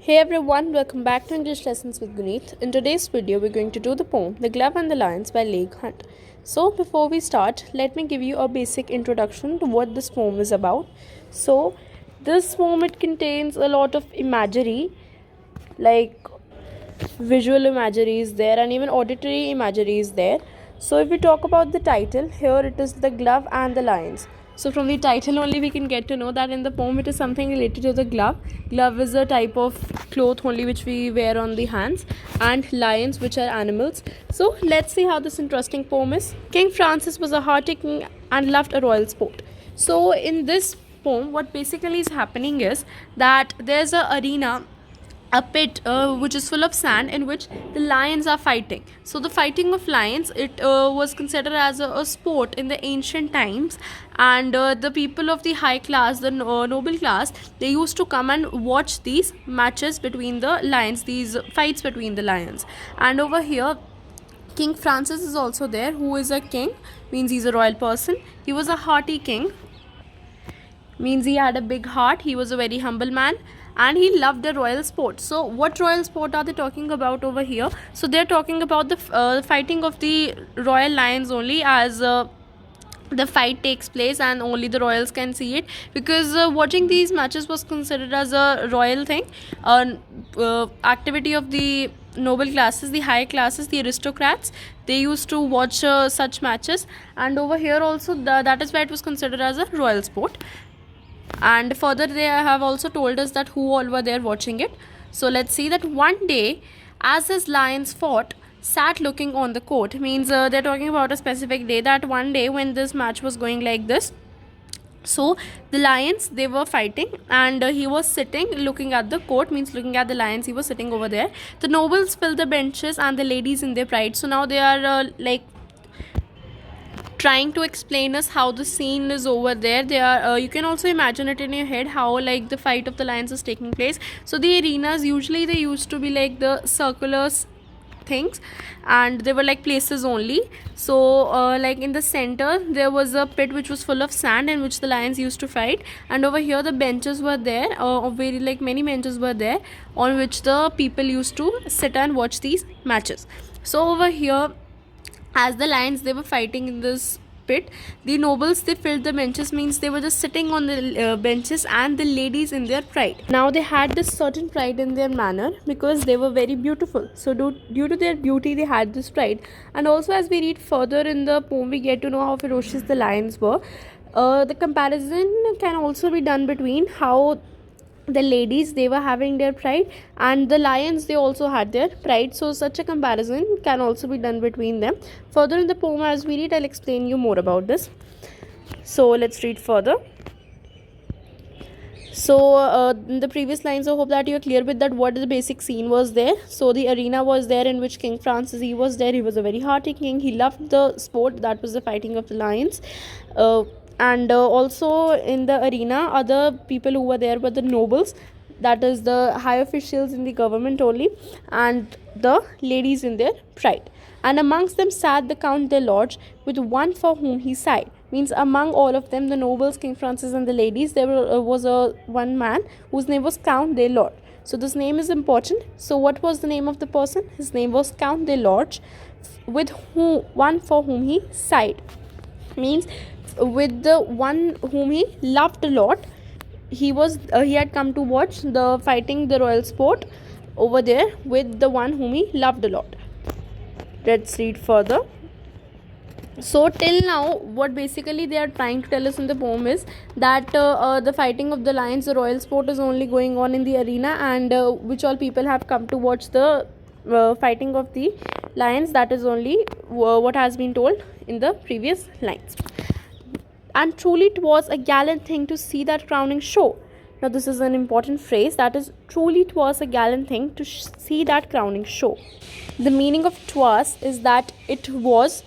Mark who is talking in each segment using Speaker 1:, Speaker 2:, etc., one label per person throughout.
Speaker 1: Hey everyone, welcome back to English Lessons with Guneet. In today's video, we're going to do the poem The Glove and the Lions by Leigh Hunt. So, before we start, let me give you a basic introduction to what this poem is about. So, this poem it contains a lot of imagery, like visual imagery is there and even auditory imagery is there. So if we talk about the title, here it is The Glove and the Lions. So from the title only we can get to know that in the poem it is something related to the glove. Glove is a type of cloth only which we wear on the hands, and lions which are animals. So let's see how this interesting poem is. King Francis was a hearty king and loved a royal sport. So in this poem what basically is happening is that there's a arena, a pit which is full of sand in which the lions are fighting. So the fighting of lions it was considered as a sport in the ancient times, and the people of the high class, the noble class, they used to come and watch these matches between the lions, these fights between the lions. And over here King Francis is also there, who is a king, means he's a royal person. He was a hearty king, means he had a big heart. He was a very humble man and he loved the royal sport. So what royal sport are they talking about over here? So they're talking about the fighting of the royal lions only, as the fight takes place and only the royals can see it, because watching these matches was considered as a royal thing, an activity of the noble classes, the high classes, the aristocrats. They used to watch such matches, and over here also that is why it was considered as a royal sport. And further they have also told us that who all were there watching it. So let's see that one day as his lions fought, sat looking on the court, means they're talking about a specific day, that one day when this match was going like this. So the lions, they were fighting and he was sitting looking at the court, means looking at the lions, he was sitting over there. The nobles filled the benches and the ladies in their pride. So now they are trying to explain us how the scene is over there. They are you can also imagine it in your head how like the fight of the lions is taking place. So the arenas usually they used to be like the circular things, and they were like places only. So like in the center there was a pit which was full of sand in which the lions used to fight, and over here the benches were there, very like many benches were there on which the people used to sit and watch these matches. So over here, as the lions they were fighting in this pit, the nobles they filled the benches, means they were just sitting on the benches, and the ladies in their pride. Now they had this certain pride in their manner because they were very beautiful. So due to their beauty they had this pride. And also as we read further in the poem we get to know how ferocious the lions were. The comparison can also be done between how the ladies they were having their pride and the lions they also had their pride. So such a comparison can also be done between them. Further in the poem as we read, I'll explain you more about this. So let's read further. So in the previous lines I hope that you're clear with that what the basic scene was there. So the arena was there in which King Francis he was there. He was a very hearty king. He loved the sport, that was the fighting of the lions. And also in the arena other people who were there were the nobles, that is the high officials in the government only, and the ladies in their pride. And amongst them sat the Count de Lorge, with one for whom he sighed, means among all of them, the nobles, King Francis and the ladies, there was a one man whose name was Count de Lorge. So this name is important. So what was the name of the person? His name was Count de Lorge, with one for whom he sighed, means with the one whom he loved a lot. He had come to watch the fighting, the royal sport over there with the one whom he loved a lot. Let's read further. So till now what basically they are trying to tell us in the poem is that the fighting of the lions, the royal sport, is only going on in the arena, and which all people have come to watch the fighting of the lions. That is only what has been told in the previous lines. And truly it was a gallant thing to see that crowning show. Now this is an important phrase, that is truly it was a gallant thing to see that crowning show. The meaning of twas is that it was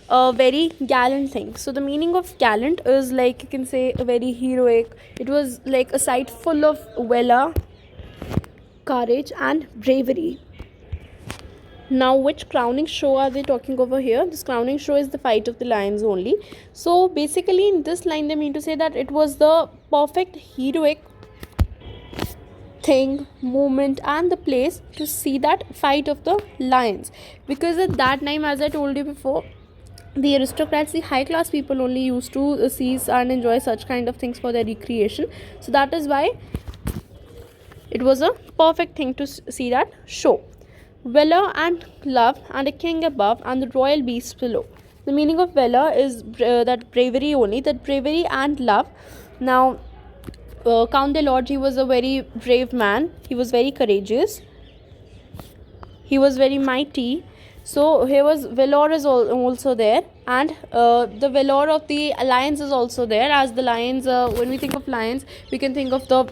Speaker 1: a very gallant thing. So the meaning of gallant is like you can say a very heroic. It was like a sight full of valor, courage and bravery. Now which crowning show are they talking over here? This crowning show is the fight of the lions only. So basically in this line they mean to say that it was the perfect heroic thing, moment, and the place to see that fight of the lions. Because at that time, as I told you before, the aristocrats, the high class people only used to seize and enjoy such kind of things for their recreation. So that is why it was a perfect thing to see that show. Valor and love, and a king above, and the royal beasts below. The meaning of valor is that bravery only, that bravery and love. Now, Count de Lodge, he was a very brave man. He was very courageous. He was very mighty. So here was valor is also there, and the valor of the lions is also there. As the lions, when we think of lions, we can think of the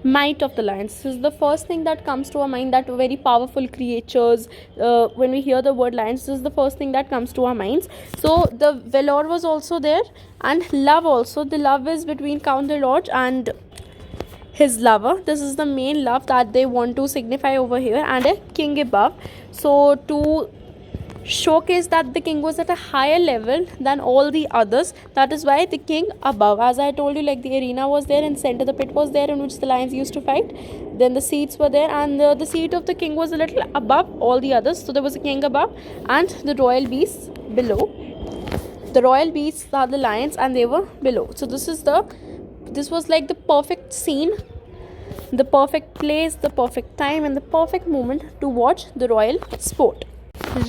Speaker 1: might of the lions. This is the first thing that comes to our mind, that very powerful creatures. When we hear the word lions, this is the first thing that comes to our minds. So the valor was also there, and love also. The love is between Count de Lodge and his lover. This is the main love that they want to signify over here, and a king above. So to showcase that the king was at a higher level than all the others, that is why the king above. As I told you, like the arena was there, in center the pit was there in which the lions used to fight, then the seats were there, and the seat of the king was a little above all the others. So there was a king above and the royal beasts below. The royal beasts are the lions, and they were below. So this was like the perfect scene, the perfect place, the perfect time, and the perfect moment to watch the royal sport.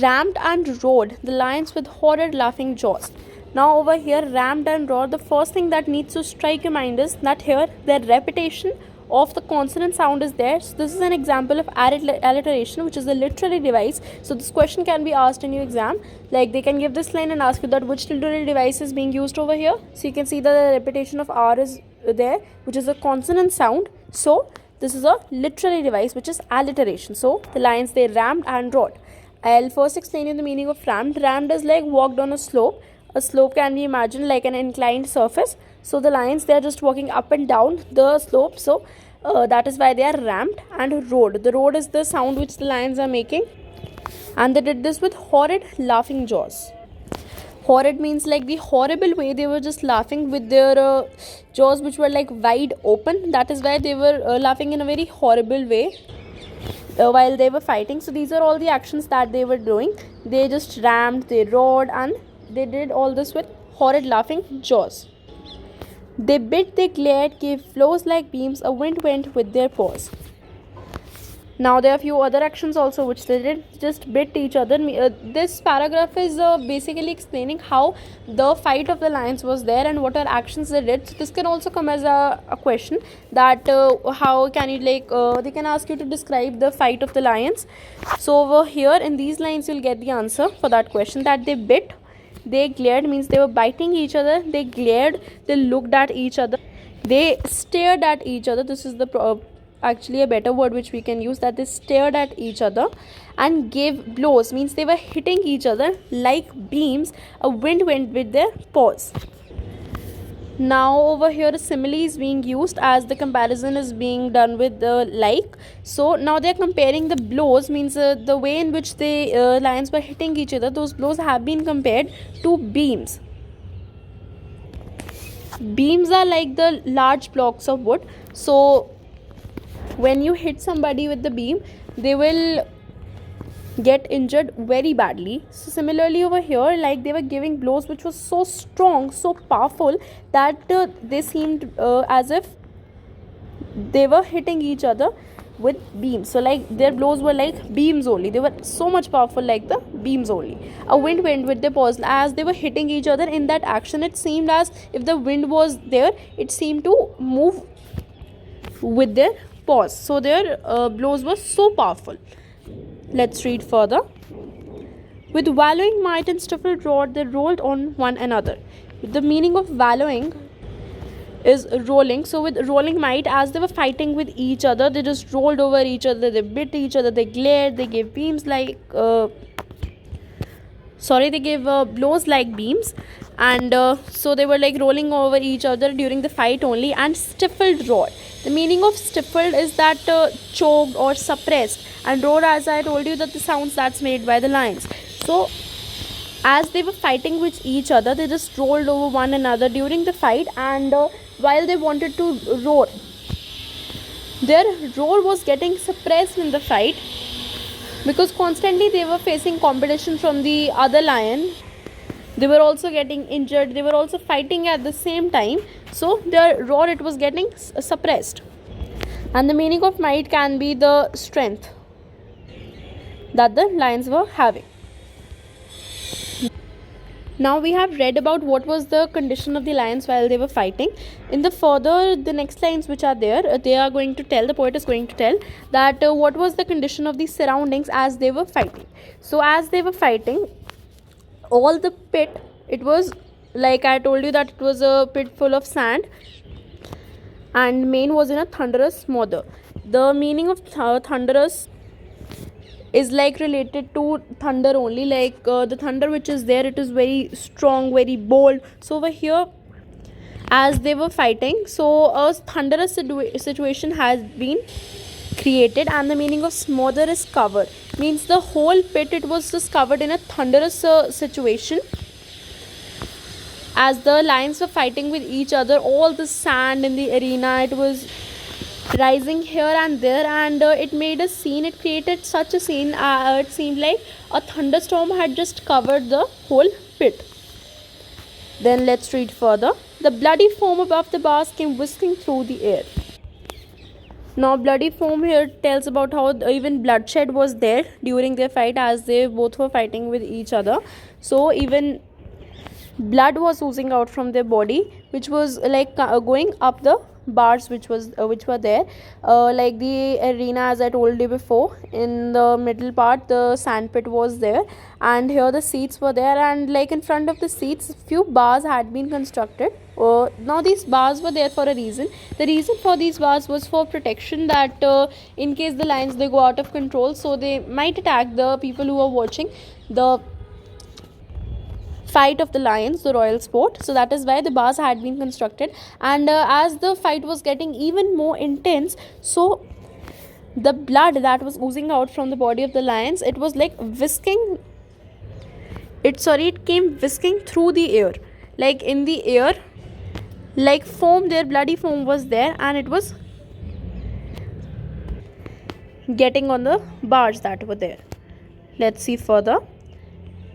Speaker 1: Rammed and roared the lions with horrid laughing jaws. Now over here, rammed and roared, the first thing that needs to strike your mind is that here their repetition of the consonant sound is there. So this is an example of alliteration, which is a literary device. So this question can be asked in your exam. Like they can give this line and ask you that which literary device is being used over here. So you can see that the repetition of R is there, which is a consonant sound. So this is a literary device, which is alliteration. So the lions, they rammed and roared. I'll first explain you the meaning of rammed. Rammed is like walked on a slope. A slope can be imagined like an inclined surface. So the lions, they are just walking up and down the slope. So that is why they are rammed. And roared. The road is the sound which the lions are making. And they did this with horrid laughing jaws. Horrid means like the horrible way they were just laughing with their jaws, which were like wide open. That is why they were laughing in a very horrible way while they were fighting. So these are all the actions that they were doing. They just rammed, they roared, and they did all this with horrid laughing jaws. They bit, they glared, gave flows like beams, a wind went with their paws. Now there are a few other actions also which they did, just bit each other. This paragraph is basically explaining how the fight of the lions was there and what are actions they did. So this can also come as a question, that how can you they can ask you to describe the fight of the lions. So over here in these lines you'll get the answer for that question, that they bit, they glared means they were biting each other, they glared, they looked at each other, they stared at each other. This is the actually a better word which we can use, that they stared at each other, and gave blows means they were hitting each other like beams, a wind went with their paws. Now over here a simile is being used as the comparison is being done with the like. So now they are comparing the blows means the way in which the lions were hitting each other, those blows have been compared to beams. Beams are like the large blocks of wood. So when you hit somebody with the beam, they will get injured very badly. So similarly over here, like they were giving blows which was so strong, so powerful, that they seemed as if they were hitting each other with beams. So like their blows were like beams only, they were so much powerful like the beams only. A wind went with their paws. As they were hitting each other in that action, it seemed as if the wind was there, it seemed to move with their paws. So their blows were so powerful. Let's read further. With wallowing might and stifled roar, they rolled on one another. The meaning of wallowing is rolling. So with rolling might, as they were fighting with each other, they just rolled over each other, they bit each other, they glared, they gave beams like they gave blows like beams, and so they were like rolling over each other during the fight only. And stifled roar, the meaning of stifled is that choked or suppressed, and roar, as I told you, that the sounds that's made by the lions. So as they were fighting with each other, they just rolled over one another during the fight, and while they wanted to roar, their roar was getting suppressed in the fight because constantly they were facing competition from the other lion. They were also getting injured, they were also fighting at the same time, so their roar, it was getting suppressed. And the meaning of might can be the strength that the lions were having. Now we have read about what was the condition of the lions while they were fighting. In the next lines which are there, they are going to tell, the poet is going to tell that what was the condition of the surroundings as they were fighting. So as they were fighting, all the pit, it was, like I told you, that it was a pit full of sand, and main was in a thunderous mother. The meaning of thunderous is like related to thunder only, like the thunder which is there, it is very strong, very bold. So over here, as they were fighting, so a thunderous situation has been created, and the meaning of smother is cover, means the whole pit, it was just covered in a thunderous situation. As the lions were fighting with each other, all the sand in the arena, it was rising here and there, and it made a scene, it created such a scene, it seemed like a thunderstorm had just covered the whole pit. Then let's read further. The bloody foam above the bars came whistling through the air. Now bloody foam here tells about how even bloodshed was there during their fight, as they both were fighting with each other. So even blood was oozing out from their body, which was like going up the bars which were there, like the arena, as I told you before. In the middle part, the sandpit was there, and here the seats were there, and like in front of the seats, few bars had been constructed. Now these bars were there for a reason. The reason for these bars was for protection, that in case the lions, they go out of control, so they might attack the people who are watching the fight of the lions, the royal sport. So that is why the bars had been constructed. And as the fight was getting even more intense, so the blood that was oozing out from the body of the lions, it was like whisking, it came whisking through the air, like in the air, like foam, their bloody foam was there, and it was getting on the bars that were there. Let's see further.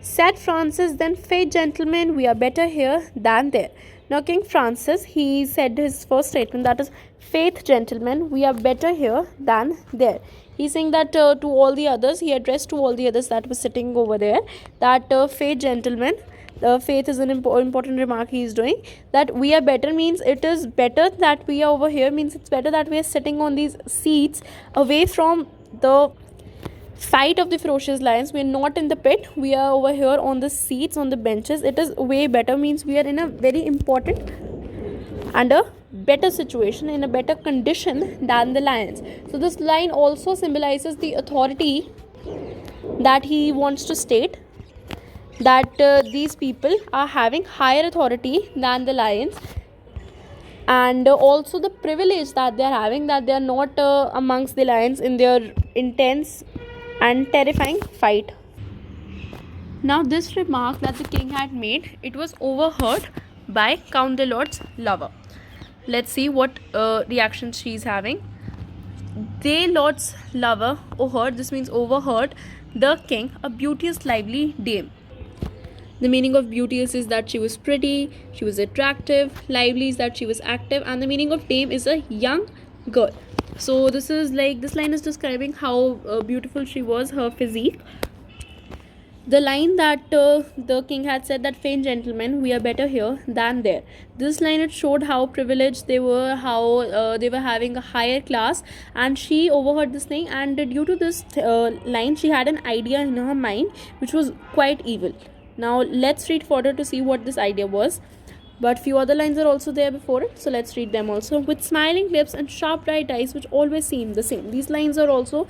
Speaker 1: Said Francis, then, faith gentlemen, we are better here than there. Now King Francis, he said his first statement, that is, faith gentlemen, we are better here than there. He's saying that to all the others, he addressed to all the others that were sitting over there, that faith gentlemen, faith is an important remark he is doing, that we are better means it is better that we are over here, means it's better that we are sitting on these seats away from the fight of the ferocious lions. We are not in the pit, we are over here on the seats, on the benches. It is way better, means we are in a very important and a better situation, in a better condition than the lions. So this line also symbolizes the authority that he wants to state, that these people are having higher authority than the lions, and also the privilege that they are having, that they are not amongst the lions in their intense and terrifying fight. Now this remark that the king had made, it was overheard by Count de Lort's lover. Let's see what reaction she is having. De Lort's lover overheard, this means overheard, the king, a beauteous lively dame. The meaning of beauteous is that she was pretty, she was attractive. Lively is that she was active, and the meaning of dame is a young girl. So this is like, this line is describing how beautiful she was, her physique. The line that the king had said, that faint gentlemen, we are better here than there. This line, it showed how privileged they were, how they were having a higher class, and she overheard this thing, and due to this line, she had an idea in her mind which was quite evil. Now let's read further to see what this idea was. But few other lines are also there before it, so let's read them also. With smiling lips and sharp bright eyes which always seem the same. These lines are also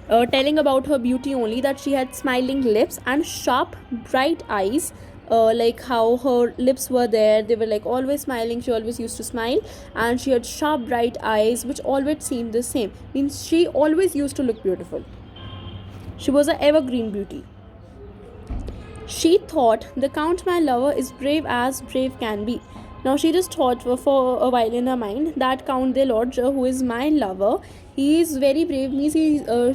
Speaker 1: telling about her beauty only, that she had smiling lips and sharp bright eyes, like how her lips were there, they were like always smiling, she always used to smile, and she had sharp bright eyes which always seemed the same, means she always used to look beautiful. She was an evergreen beauty. She thought, the count my lover is brave as brave can be. Now she just thought for a while in her mind that Count de Lodge, who is my lover, he is very brave. Means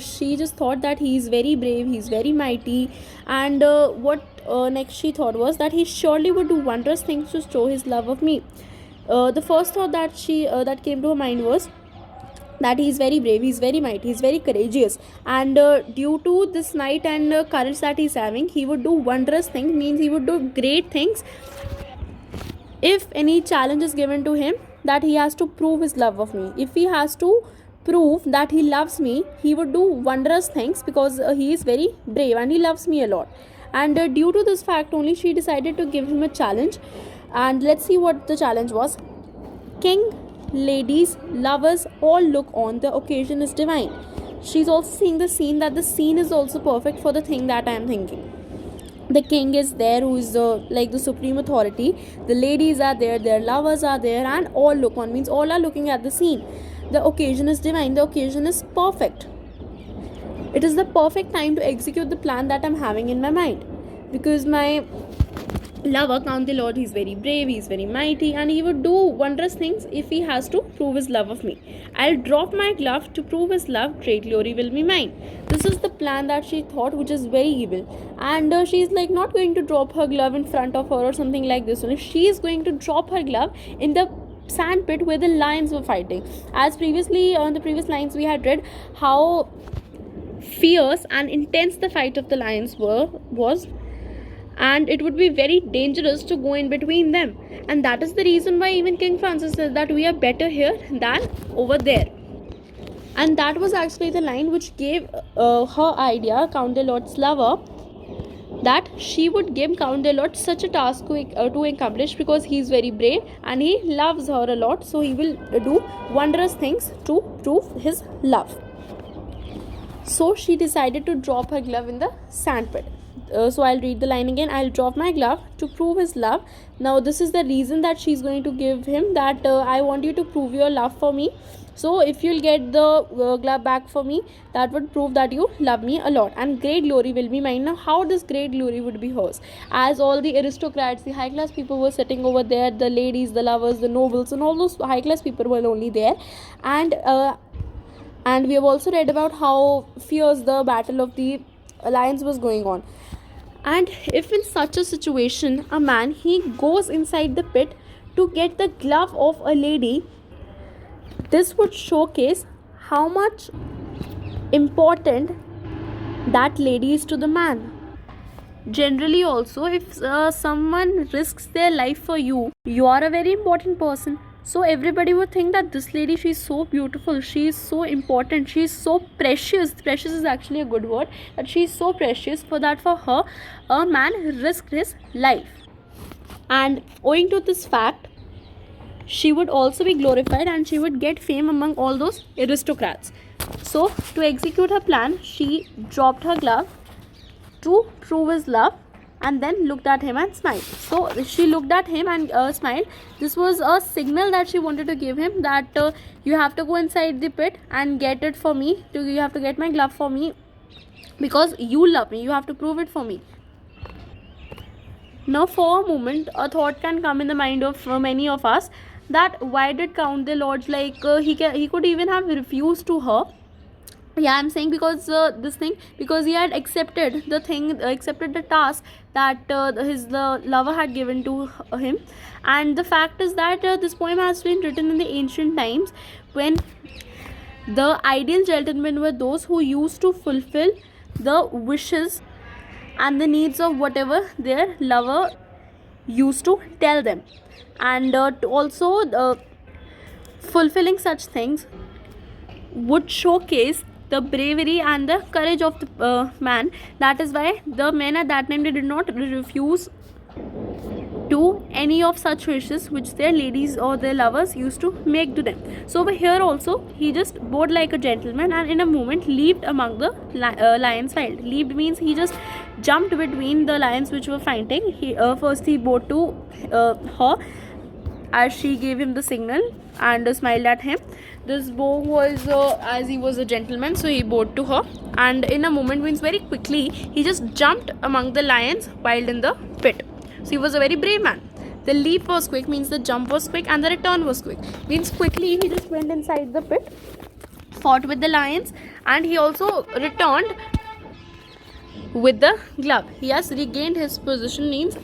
Speaker 1: she just thought that he is very brave, he is very mighty, and what next she thought was that he surely would do wondrous things to show his love of me. The first thought that she that came to her mind was that he is very brave, he is very mighty, he is very courageous, and due to this might and courage that he is having, he would do wondrous things. Means he would do great things if any challenge is given to him, that he has to prove his love of me. If he has to prove that he loves me, he would do wondrous things, because he is very brave and he loves me a lot. And due to this fact only, she decided to give him a challenge. And let's see what the challenge was. King, ladies, lovers, all look on, the occasion is divine. She's also seeing the scene, that the scene is also perfect for the thing that I am thinking. The king is there, who is like the supreme authority, the ladies are there, their lovers are there, and all look on, means all are looking at the scene. The occasion is divine, the occasion is perfect. It is the perfect time to execute the plan that I'm having in my mind, because my lover Count de Lord, he's very brave, he's very mighty, and he would do wondrous things if he has to prove his love of me. I'll drop my glove to prove his love, great glory will be mine. This is the plan that she thought, which is very evil. And she's like not going to drop her glove in front of her or something like this. Only she is going to drop her glove in the sand pit where the lions were fighting. As previously on the previous lines we had read how fierce and intense the fight of the lions was, and it would be very dangerous to go in between them. And that is the reason why even King Francis says that we are better here than over there. And that was actually the line which gave her idea, Count de Lotte's lover, that she would give Count de Lotte such a task to accomplish, because he is very brave and he loves her a lot, so he will do wondrous things to prove his love. So she decided to drop her glove in the sandpit. So I'll read the line again. I'll drop my glove to prove his love. Now this is the reason that she's going to give him, that I want you to prove your love for me. So if you'll get the glove back for me, that would prove that you love me a lot, and great glory will be mine. Now how this great glory would be hers? As all the aristocrats, the high class people were sitting over there, the ladies, the lovers, the nobles, and all those high class people were only there. And we have also read about how fierce the battle of the alliance was going on. And if in such a situation a man, he goes inside the pit to get the glove of a lady, this would showcase how much important that lady is to the man. Generally also, if someone risks their life for you, you are a very important person. So everybody would think that this lady, she is so beautiful, she is so important, she is so precious. Precious is actually a good word, that she is so precious, for that for her a man risked his life. And owing to this fact, she would also be glorified and she would get fame among all those aristocrats. So to execute her plan, she dropped her glove to prove his love, and then looked at him and smiled. So she looked at him and smiled. This was a signal that she wanted to give him, that you have to go inside the pit and get it for me, you have to get my glove for me, because you love me, you have to prove it for me. Now for a moment a thought can come in the mind of many of us, that why did Count de Lodge, like he could even have refused to her. Yeah, I'm saying because this thing, because he had accepted the thing, accepted the task that his lover had given to him. And the fact is that this poem has been written in the ancient times, when the ideal gentlemen were those who used to fulfill the wishes and the needs of whatever their lover used to tell them. And also fulfilling such things would showcase the bravery and the courage of the man. That is why the men at that time, they did not refuse to any of such wishes which their ladies or their lovers used to make to them. So over here also, he just bowed like a gentleman, and in a moment leaped among the lions fight. Leaped means he just jumped between the lions which were fighting. First he bowed to her as she gave him the signal and smiled at him. This bow was as he was a gentleman, so he bowed to her, and in a moment, means very quickly, he just jumped among the lions while in the pit. So he was a very brave man. The leap was quick means the jump was quick, and the return was quick means quickly he just went inside the pit, fought with the lions, and he also returned with the glove. He has regained his position means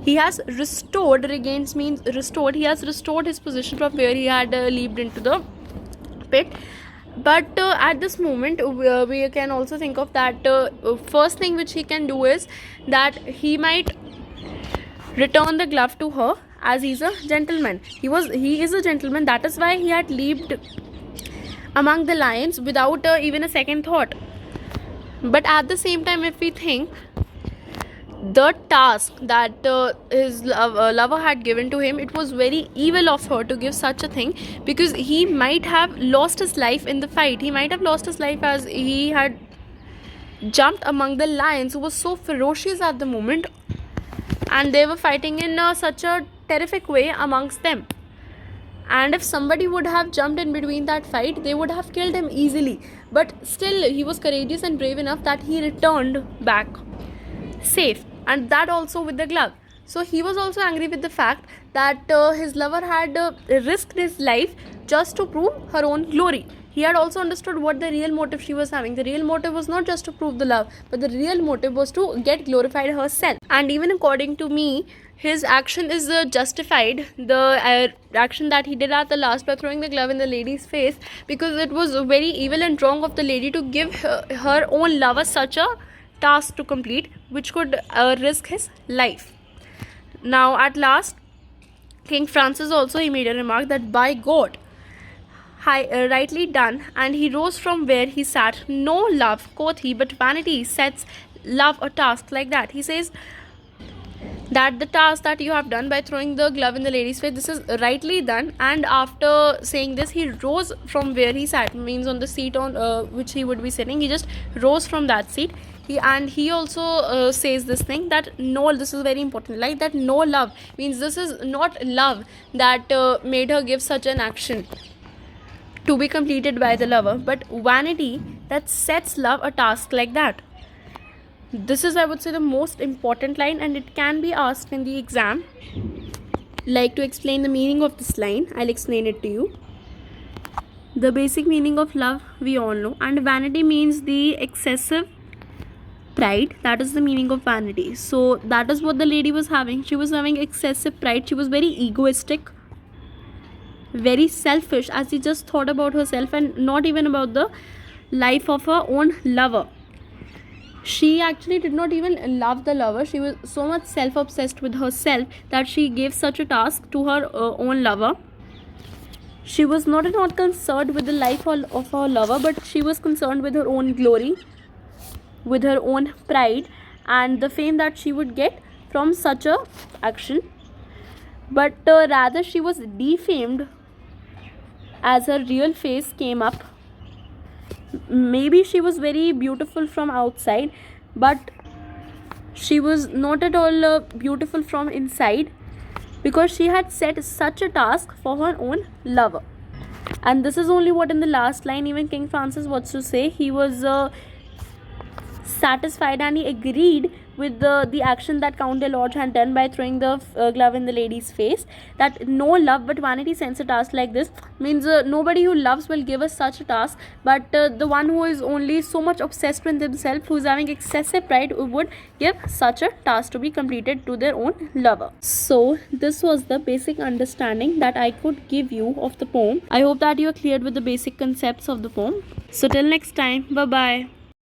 Speaker 1: he has restored, regains means restored, he has restored his position from where he had leaped into the pit. But at this moment we can also think of that first thing which he can do is that he might return the glove to her, as he's a gentleman. He is a gentleman, that is why he had leaped among the lions without even a second thought. But at the same time, if we think the task that his lover had given to him, it was very evil of her to give such a thing, because he might have lost his life in the fight. He might have lost his life as he had jumped among the lions who was so ferocious at the moment, and they were fighting in such a terrific way amongst them. And if somebody would have jumped in between that fight, they would have killed him easily. But still he was courageous and brave enough that he returned back safe, and that also with the glove. So he was also angry with the fact that his lover had risked his life just to prove her own glory. He had also understood what the real motive she was having. The real motive was not just to prove the love, but the real motive was to get glorified herself. And even according to me, his action is justified, the action that he did at the last by throwing the glove in the lady's face, because it was very evil and wrong of the lady to give her own lover such a task to complete, which could risk his life. Now at last, King Francis also, he made a remark that, by God, rightly done. And he rose from where he sat. No love, quoth he, but vanity sets love a task like that. He says that the task that you have done by throwing the glove in the lady's face, this is rightly done. And after saying this, he rose from where he sat, means on the seat on which he would be sitting. He just rose from that seat. He also says this thing that no, this is very important, like that no love means this is not love that made her give such an action to be completed by the lover, but vanity that sets love a task like that. This is, I would say, the most important line, and it can be asked in the exam. Like, to explain the meaning of this line, I'll explain it to you. The basic meaning of love we all know, and vanity means the excessive pride. That is the meaning of vanity. So that is what the lady was having. She was having excessive pride. She was very egoistic, very selfish, as she just thought about herself and not even about the life of her own lover. She actually did not even love the lover. She was so much self-obsessed with herself that she gave such a task to her own lover. She was not at all concerned with the life of her lover, but she was concerned with her own glory, with her own pride, and the fame that she would get from such a action. But rather she was defamed as her real face came up. Maybe she was very beautiful from outside, but she was not at all beautiful from inside, because she had set such a task for her own lover. And this is only what in the last line even King Francis wants to say. He was satisfied, and he agreed with the action that Count de Lodge had done by throwing the glove in the lady's face, that no love but vanity sends a task like this, means nobody who loves will give us such a task, but the one who is only so much obsessed with himself, who is having excessive pride, would give such a task to be completed to their own lover. So this was the basic understanding that I could give you of the poem. I hope that you are cleared with the basic concepts of the poem. So till next time, bye bye.